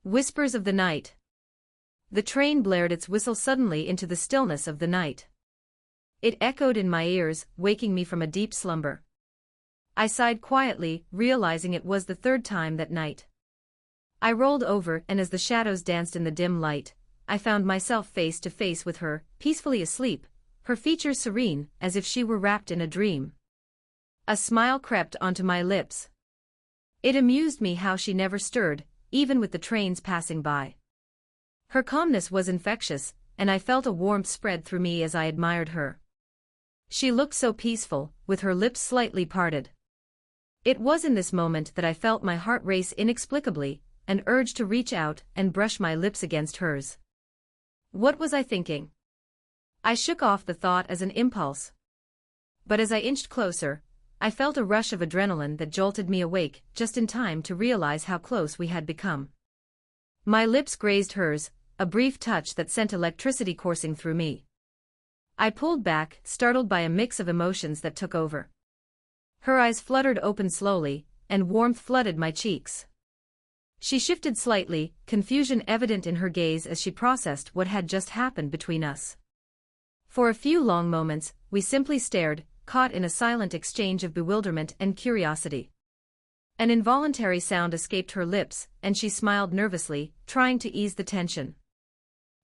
Whispers of the night. The train blared its whistle suddenly into the stillness of the night. It echoed in my ears, waking me from a deep slumber. I sighed quietly, realizing it was the third time that night. I rolled over, and as the shadows danced in the dim light, I found myself face to face with her, peacefully asleep, her features serene, as if she were wrapped in a dream. A smile crept onto my lips. It amused me how she never stirred, even with the trains passing by. Her calmness was infectious, and I felt a warmth spread through me as I admired her. She looked so peaceful, with her lips slightly parted. It was in this moment that I felt my heart race inexplicably, an urge to reach out and brush my lips against hers. What was I thinking? I shook off the thought as an impulse. But as I inched closer, I felt a rush of adrenaline that jolted me awake, just in time to realize how close we had become. My lips grazed hers, a brief touch that sent electricity coursing through me. I pulled back, startled by a mix of emotions that took over. Her eyes fluttered open slowly, and warmth flooded my cheeks. She shifted slightly, confusion evident in her gaze as she processed what had just happened between us. For a few long moments, we simply stared, caught in a silent exchange of bewilderment and curiosity. An involuntary sound escaped her lips, and she smiled nervously, trying to ease the tension.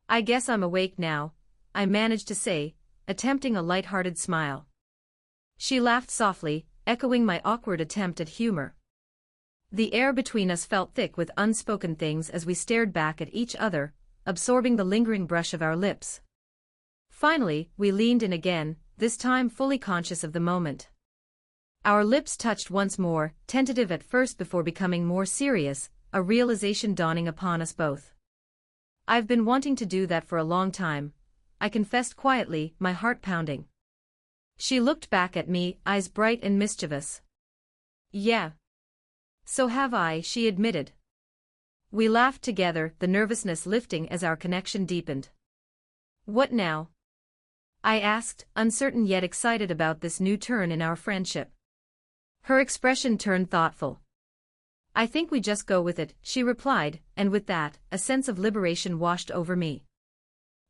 "I guess I'm awake now," I managed to say, attempting a light-hearted smile. She laughed softly, echoing my awkward attempt at humor. The air between us felt thick with unspoken things as we stared back at each other, absorbing the lingering brush of our lips. Finally, we leaned in again, this time fully conscious of the moment. Our lips touched once more, tentative at first before becoming more serious, a realization dawning upon us both. "I've been wanting to do that for a long time," I confessed quietly, my heart pounding. She looked back at me, eyes bright and mischievous. "Yeah. So have I," she admitted. We laughed together, the nervousness lifting as our connection deepened. "What now?" I asked, uncertain yet excited about this new turn in our friendship. Her expression turned thoughtful. "I think we just go with it," she replied, and with that, a sense of liberation washed over me.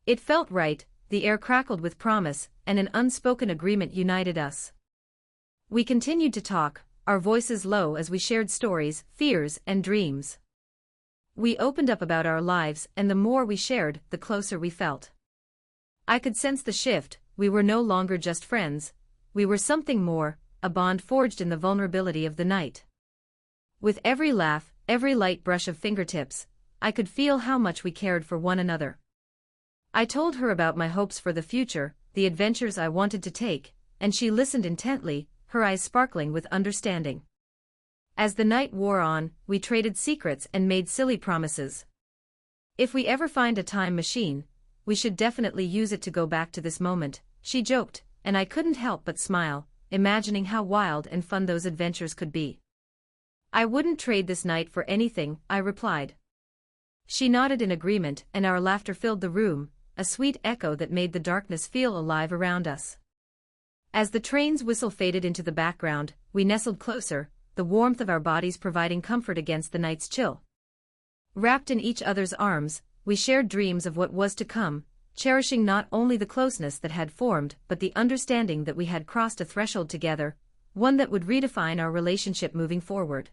It felt right, the air crackled with promise, and an unspoken agreement united us. We continued to talk, our voices low as we shared stories, fears, and dreams. We opened up about our lives, and the more we shared, the closer we felt. I could sense the shift, we were no longer just friends, we were something more, a bond forged in the vulnerability of the night. With every laugh, every light brush of fingertips, I could feel how much we cared for one another. I told her about my hopes for the future, the adventures I wanted to take, and she listened intently, her eyes sparkling with understanding. As the night wore on, we traded secrets and made silly promises. If we ever find a time machine, we should definitely use it to go back to this moment, she joked, and I couldn't help but smile, imagining how wild and fun those adventures could be. "I wouldn't trade this night for anything," I replied. She nodded in agreement, and our laughter filled the room, a sweet echo that made the darkness feel alive around us. As the train's whistle faded into the background, we nestled closer, the warmth of our bodies providing comfort against the night's chill. Wrapped in each other's arms, we shared dreams of what was to come, cherishing not only the closeness that had formed but the understanding that we had crossed a threshold together, one that would redefine our relationship moving forward.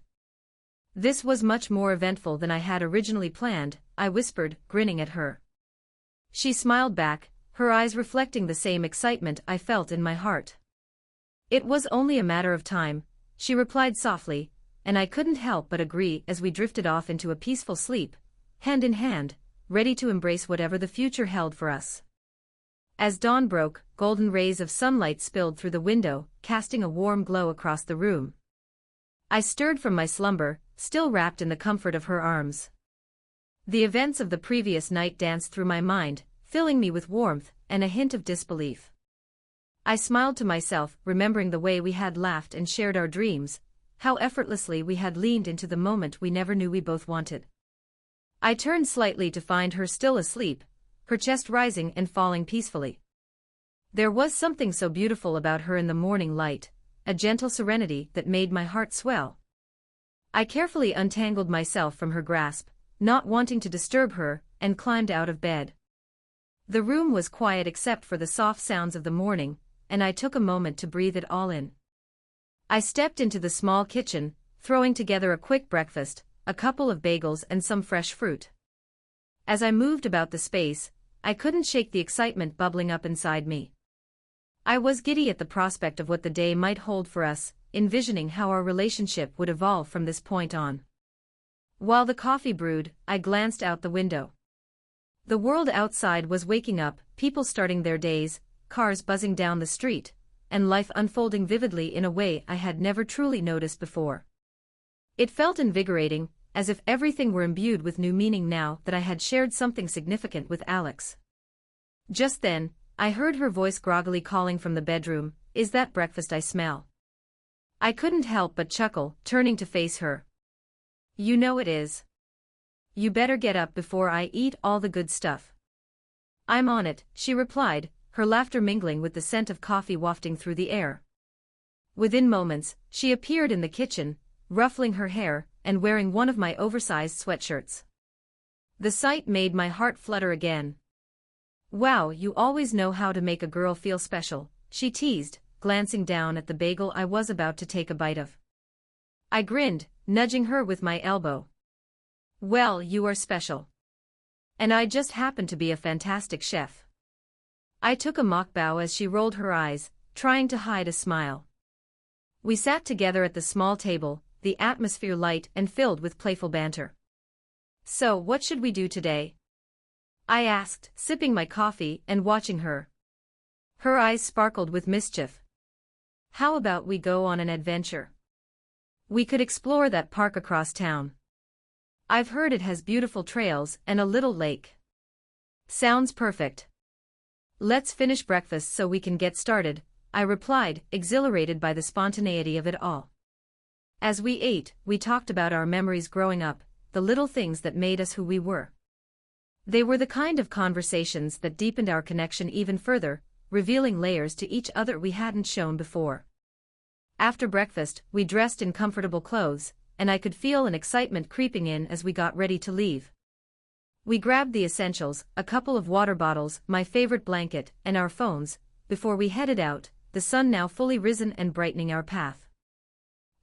"This was much more eventful than I had originally planned," I whispered, grinning at her. She smiled back, her eyes reflecting the same excitement I felt in my heart. "It was only a matter of time," she replied softly, and I couldn't help but agree as we drifted off into a peaceful sleep, hand in hand, ready to embrace whatever the future held for us. As dawn broke, golden rays of sunlight spilled through the window, casting a warm glow across the room. I stirred from my slumber, still wrapped in the comfort of her arms. The events of the previous night danced through my mind, filling me with warmth and a hint of disbelief. I smiled to myself, remembering the way we had laughed and shared our dreams, how effortlessly we had leaned into the moment we never knew we both wanted. I turned slightly to find her still asleep, her chest rising and falling peacefully. There was something so beautiful about her in the morning light, a gentle serenity that made my heart swell. I carefully untangled myself from her grasp, not wanting to disturb her, and climbed out of bed. The room was quiet except for the soft sounds of the morning, and I took a moment to breathe it all in. I stepped into the small kitchen, throwing together a quick breakfast, a couple of bagels and some fresh fruit. As I moved about the space, I couldn't shake the excitement bubbling up inside me. I was giddy at the prospect of what the day might hold for us, envisioning how our relationship would evolve from this point on. While the coffee brewed, I glanced out the window. The world outside was waking up, people starting their days, cars buzzing down the street, and life unfolding vividly in a way I had never truly noticed before. It felt invigorating, as if everything were imbued with new meaning now that I had shared something significant with Alex. Just then, I heard her voice groggily calling from the bedroom, "Is that breakfast I smell?" I couldn't help but chuckle, turning to face her. "You know it is. You better get up before I eat all the good stuff." "I'm on it," she replied, her laughter mingling with the scent of coffee wafting through the air. Within moments, she appeared in the kitchen, ruffling her hair, and wearing one of my oversized sweatshirts. The sight made my heart flutter again. "Wow, you always know how to make a girl feel special," she teased, glancing down at the bagel I was about to take a bite of. I grinned, nudging her with my elbow. "Well, you are special. And I just happen to be a fantastic chef." I took a mock bow as she rolled her eyes, trying to hide a smile. We sat together at the small table, the atmosphere light and filled with playful banter. "So, what should we do today?" I asked, sipping my coffee and watching her. Her eyes sparkled with mischief. "How about we go on an adventure? We could explore that park across town. I've heard it has beautiful trails and a little lake." "Sounds perfect. Let's finish breakfast so we can get started," I replied, exhilarated by the spontaneity of it all. As we ate, we talked about our memories growing up, the little things that made us who we were. They were the kind of conversations that deepened our connection even further, revealing layers to each other we hadn't shown before. After breakfast, we dressed in comfortable clothes, and I could feel an excitement creeping in as we got ready to leave. We grabbed the essentials, a couple of water bottles, my favorite blanket, and our phones, before we headed out, the sun now fully risen and brightening our path.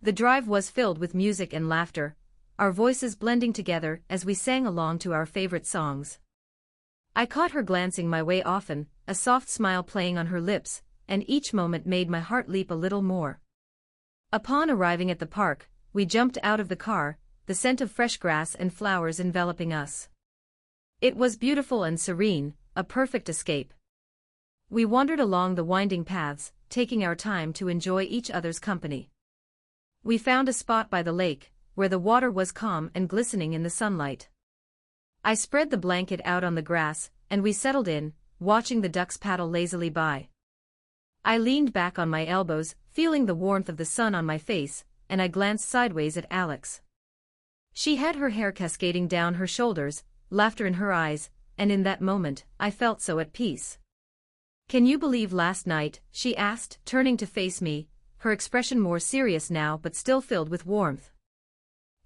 The drive was filled with music and laughter, our voices blending together as we sang along to our favorite songs. I caught her glancing my way often, a soft smile playing on her lips, and each moment made my heart leap a little more. Upon arriving at the park, we jumped out of the car, the scent of fresh grass and flowers enveloping us. It was beautiful and serene, a perfect escape. We wandered along the winding paths, taking our time to enjoy each other's company. We found a spot by the lake, where the water was calm and glistening in the sunlight. I spread the blanket out on the grass, and we settled in, watching the ducks paddle lazily by. I leaned back on my elbows, feeling the warmth of the sun on my face, and I glanced sideways at Alex. She had her hair cascading down her shoulders, laughter in her eyes, and in that moment, I felt so at peace. "Can you believe last night?" she asked, turning to face me, her expression more serious now but still filled with warmth.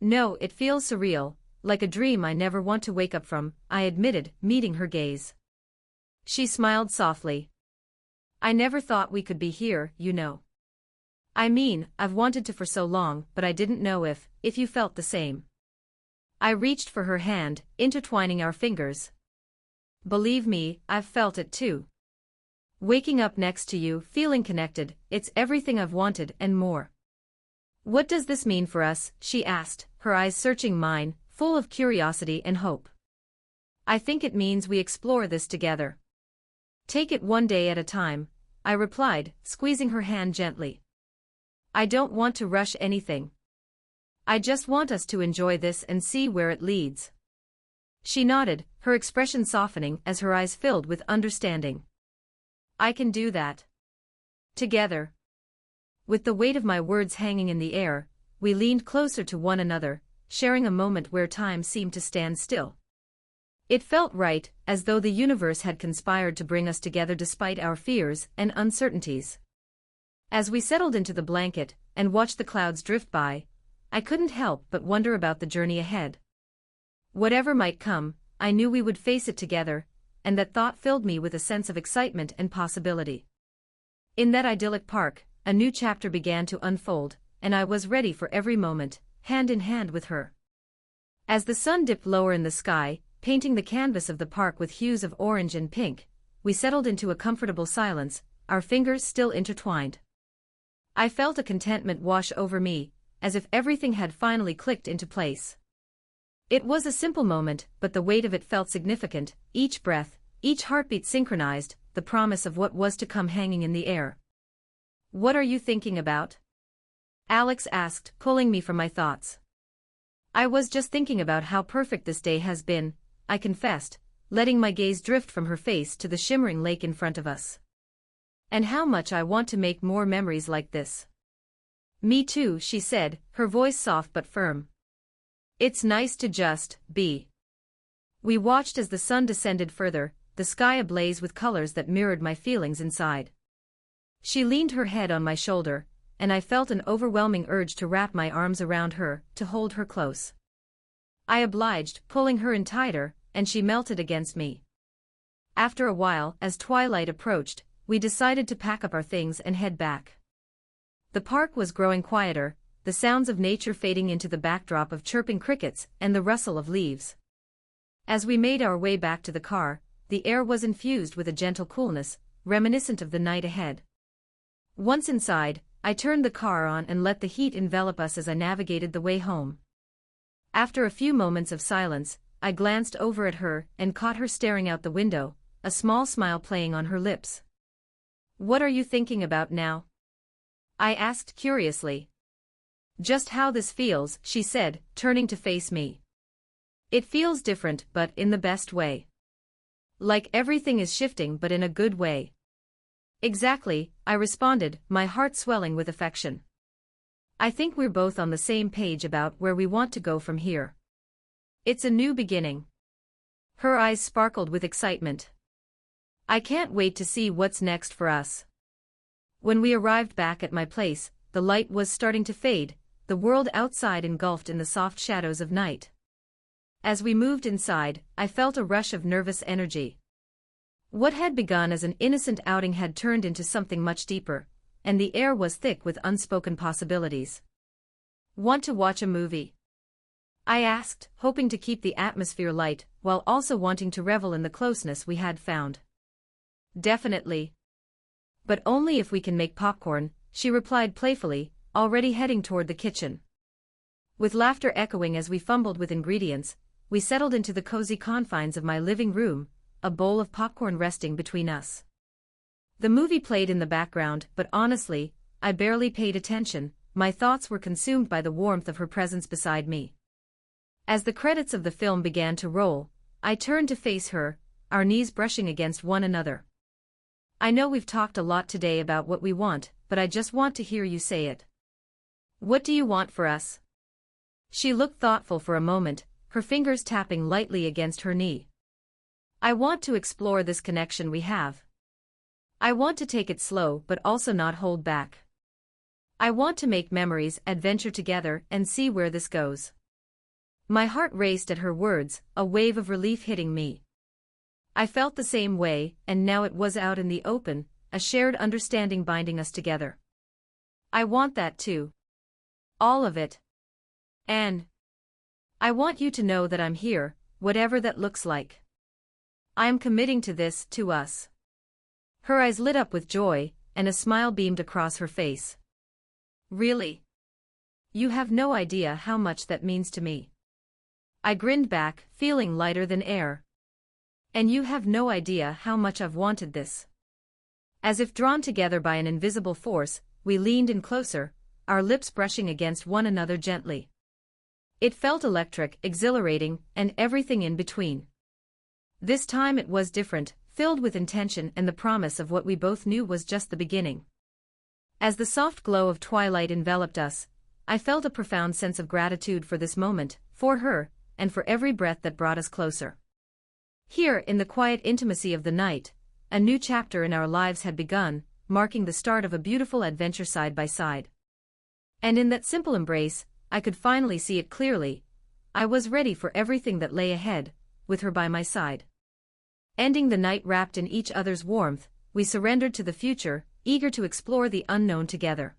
"No, it feels surreal, like a dream I never want to wake up from," I admitted, meeting her gaze. She smiled softly. "I never thought we could be here, you know. I mean, I've wanted to for so long, but I didn't know if you felt the same." I reached for her hand, intertwining our fingers. "Believe me, I've felt it too. Waking up next to you, feeling connected, it's everything I've wanted and more." "What does this mean for us?" she asked, her eyes searching mine, full of curiosity and hope. "I think it means we explore this together. Take it one day at a time," I replied, squeezing her hand gently. "I don't want to rush anything. I just want us to enjoy this and see where it leads." She nodded, her expression softening as her eyes filled with understanding. "I can do that. Together." With the weight of my words hanging in the air, we leaned closer to one another, sharing a moment where time seemed to stand still. It felt right, as though the universe had conspired to bring us together despite our fears and uncertainties. As we settled into the blanket and watched the clouds drift by, I couldn't help but wonder about the journey ahead. Whatever might come, I knew we would face it together, and that thought filled me with a sense of excitement and possibility. In that idyllic park, a new chapter began to unfold, and I was ready for every moment, hand in hand with her. As the sun dipped lower in the sky, painting the canvas of the park with hues of orange and pink, we settled into a comfortable silence, our fingers still intertwined. I felt a contentment wash over me, as if everything had finally clicked into place. It was a simple moment, but the weight of it felt significant, each breath, each heartbeat synchronized, the promise of what was to come hanging in the air. "What are you thinking about?" Alex asked, pulling me from my thoughts. "I was just thinking about how perfect this day has been," I confessed, letting my gaze drift from her face to the shimmering lake in front of us. "And how much I want to make more memories like this." "Me too," she said, her voice soft but firm. "It's nice to just be." We watched as the sun descended further, the sky ablaze with colors that mirrored my feelings inside. She leaned her head on my shoulder, and I felt an overwhelming urge to wrap my arms around her, to hold her close. I obliged, pulling her in tighter, and she melted against me. After a while, as twilight approached, we decided to pack up our things and head back. The park was growing quieter, the sounds of nature fading into the backdrop of chirping crickets and the rustle of leaves. As we made our way back to the car, the air was infused with a gentle coolness, reminiscent of the night ahead. Once inside, I turned the car on and let the heat envelop us as I navigated the way home. After a few moments of silence, I glanced over at her and caught her staring out the window, a small smile playing on her lips. "What are you thinking about now?" I asked curiously. "Just how this feels," she said, turning to face me. "It feels different, but in the best way. Like everything is shifting, but in a good way." "Exactly," I responded, my heart swelling with affection. "I think we're both on the same page about where we want to go from here. It's a new beginning." Her eyes sparkled with excitement. "I can't wait to see what's next for us." When we arrived back at my place, the light was starting to fade, the world outside engulfed in the soft shadows of night. As we moved inside, I felt a rush of nervous energy. What had begun as an innocent outing had turned into something much deeper, and the air was thick with unspoken possibilities. "Want to watch a movie?" I asked, hoping to keep the atmosphere light, while also wanting to revel in the closeness we had found. "Definitely. But only if we can make popcorn," she replied playfully, already heading toward the kitchen. With laughter echoing as we fumbled with ingredients, we settled into the cozy confines of my living room, a bowl of popcorn resting between us. The movie played in the background, but honestly, I barely paid attention, my thoughts were consumed by the warmth of her presence beside me. As the credits of the film began to roll, I turned to face her, our knees brushing against one another. "I know we've talked a lot today about what we want, but I just want to hear you say it. What do you want for us?" She looked thoughtful for a moment, her fingers tapping lightly against her knee. "I want to explore this connection we have. I want to take it slow but also not hold back. I want to make memories, adventure together, and see where this goes." My heart raced at her words, a wave of relief hitting me. I felt the same way, and now it was out in the open, a shared understanding binding us together. "I want that too. All of it. And I want you to know that I'm here, whatever that looks like. I am committing to this, to us." Her eyes lit up with joy, and a smile beamed across her face. "Really? You have no idea how much that means to me." I grinned back, feeling lighter than air. "And you have no idea how much I've wanted this." As if drawn together by an invisible force, we leaned in closer, our lips brushing against one another gently. It felt electric, exhilarating, and everything in between. This time it was different, filled with intention and the promise of what we both knew was just the beginning. As the soft glow of twilight enveloped us, I felt a profound sense of gratitude for this moment, for her, and for every breath that brought us closer. Here, in the quiet intimacy of the night, a new chapter in our lives had begun, marking the start of a beautiful adventure side by side. And in that simple embrace, I could finally see it clearly. I was ready for everything that lay ahead, with her by my side. Ending the night wrapped in each other's warmth, we surrendered to the future, eager to explore the unknown together.